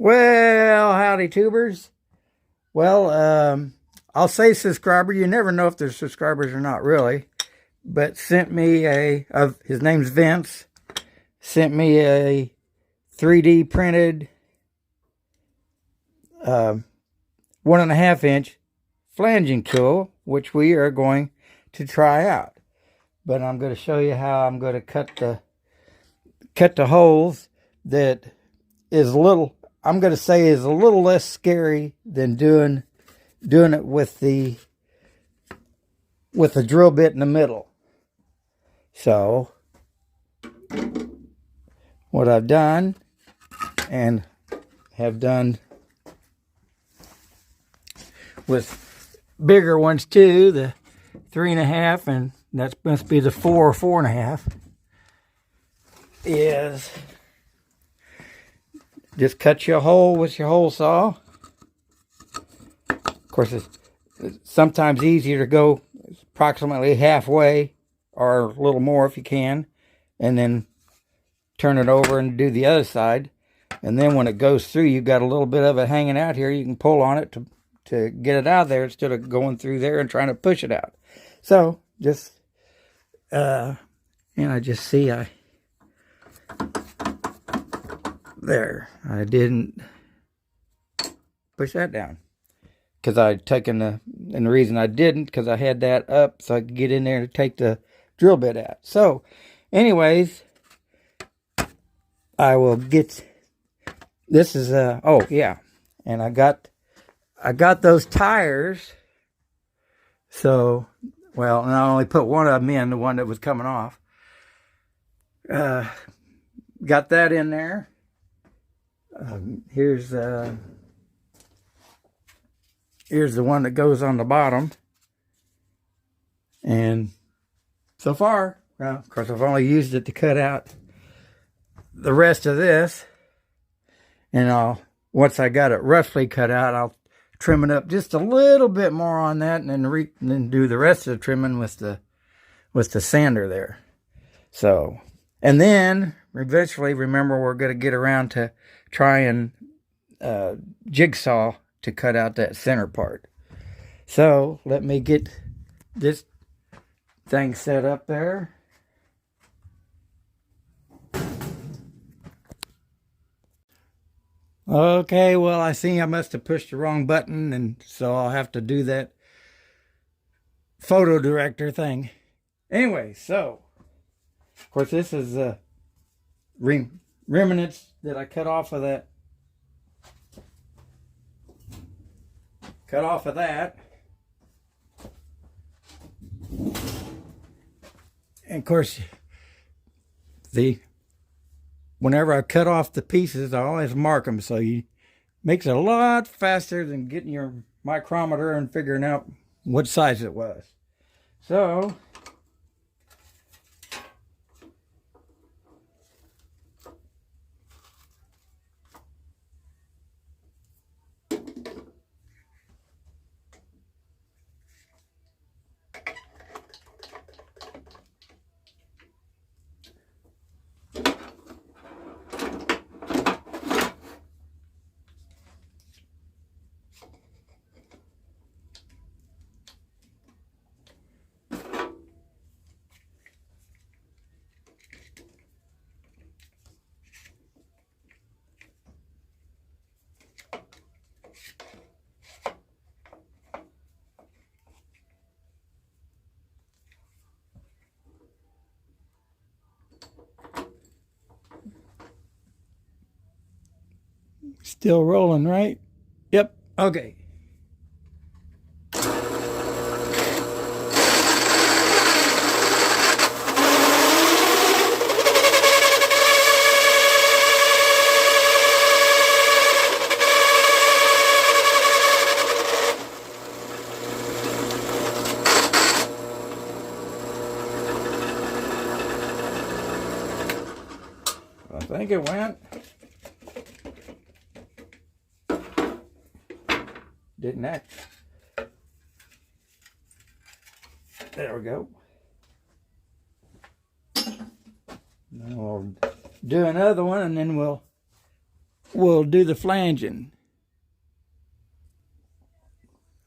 Well, howdy tubers. Well, I'll say subscriber. You never know if they're subscribers or not, really. But sent me his name's Vince, sent me a 3D printed 1.5 inch flanging tool, which we are going to try out. But I'm going to show you how I'm going to cut the holes. That is a little, I'm going to say, is a little less scary than doing it with the drill bit in the middle. So what I've done, and have done with bigger ones too, the 3.5, and that must be the 4 or 4.5, is just cut you a hole with your hole saw. Of course, it's sometimes easier to go approximately halfway, or a little more if you can, and then turn it over and do the other side. And then when it goes through, you've got a little bit of it hanging out here. You can pull on it to get it out of there instead of going through there and trying to push it out. So just, I just see there, I didn't push that down because I'd taken and the reason I didn't, because I had that up so I could get in there to take the drill bit out. So anyways, I will get, this is, oh yeah, and I got those tires. So, well, and I only put one of them in, the one that was coming off. Got that in there. Here's the one that goes on the bottom. And so far, well, of course, I've only used it to cut out the rest of this. And once I got it roughly cut out, I'll trim it up just a little bit more on that, and then do the rest of the trimming with the sander there. So, and then eventually, remember, we're going to get around to try and jigsaw to cut out that center part. So let me get this thing set up there. Okay, well, I see I must have pushed the wrong button, and so I'll have to do that photo director thing. Anyway, so, of course, this is remnants that I cut off of that. And of course, whenever I cut off the pieces, I always mark them, so it makes it a lot faster than getting your micrometer and figuring out what size it was. So, still rolling, right? Yep. Okay. I think it went. Didn't act. There we go. Now we'll do another one, and then we'll we'll do the flanging.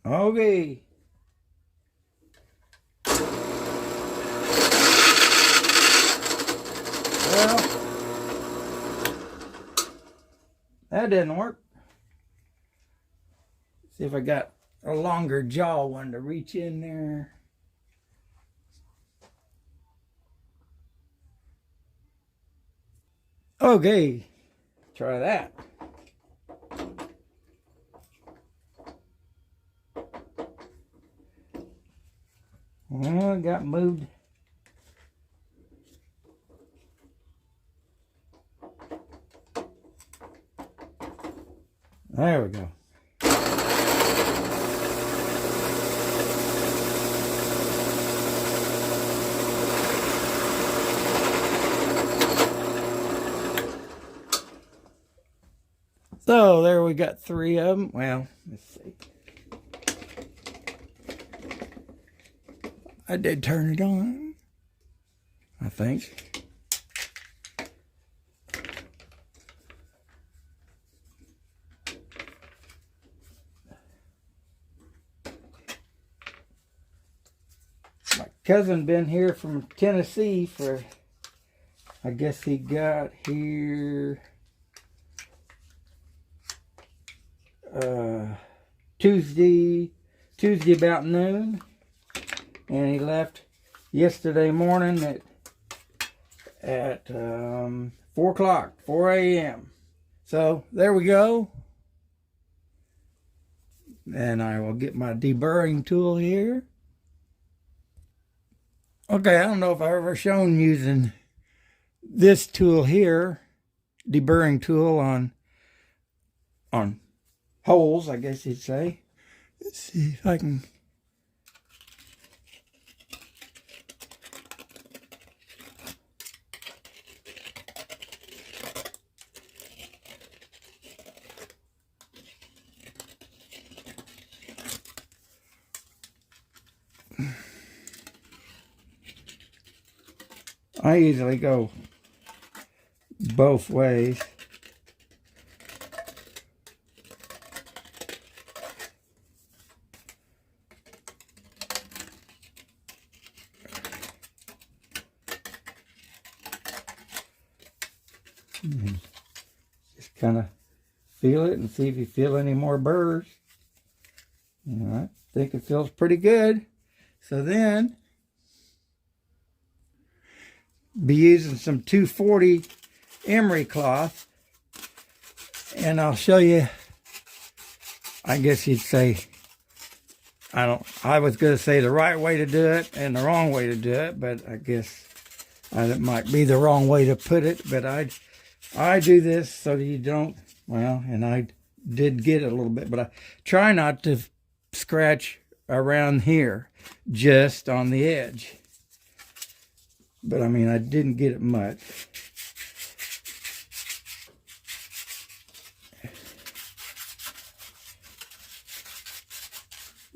Okay. Well, that didn't work. See if I got a longer jaw one to reach in there. Okay, try that. Well, it got moved. There we go. So there we got 3 of them. Well, let's see. I did turn it on, I think. My cousin been here from Tennessee for, I guess he got here Tuesday about noon, and he left yesterday morning at 4 o'clock, 4 a.m. So there we go. And I will get my deburring tool here. Okay, I don't know if I've ever shown using this tool here, deburring tool on holes, I guess you'd say. Let's see if I can. I usually go both ways. Just kind of feel it and see if you feel any more burrs. I think it feels pretty good. So then, be using some 240 emery cloth, and I'll show you, I guess you'd say, I was going to say the right way to do it and the wrong way to do it, but I guess it might be the wrong way to put it, but I do this so that you don't, well, and I did get it a little bit, but I try not to scratch around here, just on the edge. But I mean, I didn't get it much.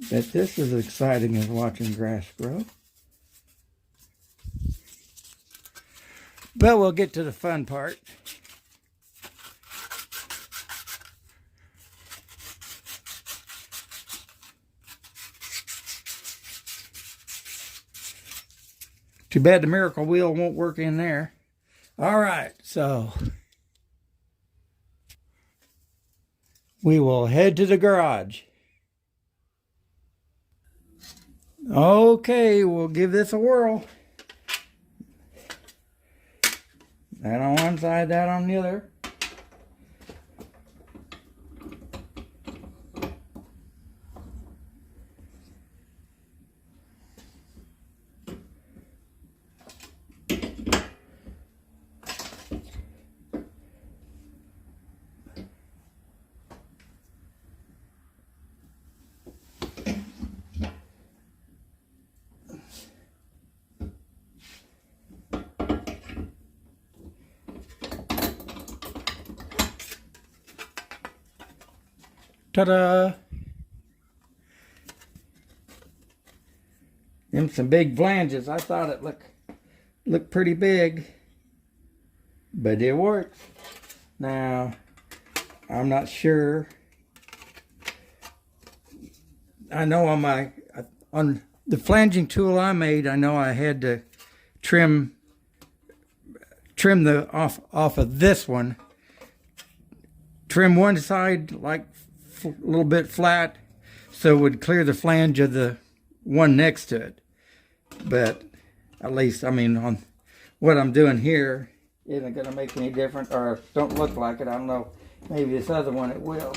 But this is exciting as watching grass grow. But we'll get to the fun part. Too bad the miracle wheel won't work in there. All right, so we will head to the garage. Okay, we'll give this a whirl. That on one side, that on the other. Ta-da! Them some big flanges. I thought it looked pretty big, but it works. Now, I'm not sure. I know on the flanging tool I made, I know I had to trim the off of this one. Trim one side like a little bit flat, so it would clear the flange of the one next to it. But at least, I mean, on what I'm doing here isn't going to make any difference, or don't look like it. I don't know. Maybe this other one it will.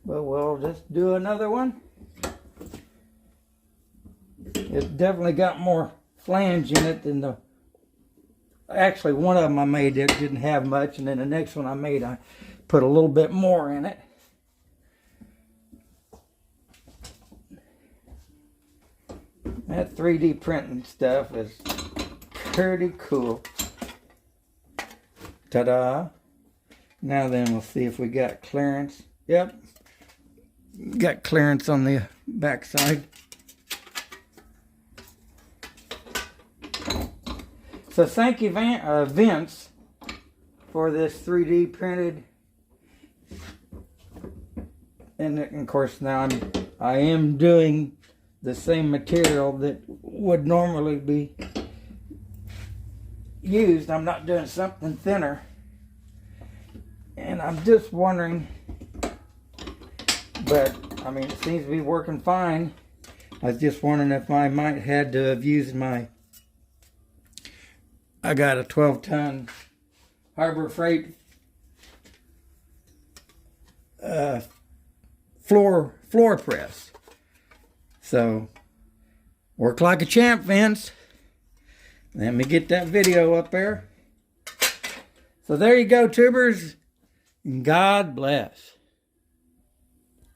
But we'll just do another one. It's definitely got more flange in it than the... Actually, one of them I made that didn't have much, and then the next one I made, I put a little bit more in it. That 3D printing stuff is pretty cool. Ta-da! Now then, we'll see if we got clearance. Yep, got clearance on the back side. So thank you, Vince, for this 3D printed. And of course now I am doing the same material that would normally be used. I'm not doing something thinner. And I'm just wondering, but I mean, it seems to be working fine. I was just wondering if I might had to have used my, I got a 12-ton Harbor Freight floor press. So, work like a champ, Vince. Let me get that video up there. So there you go, tubers. God bless.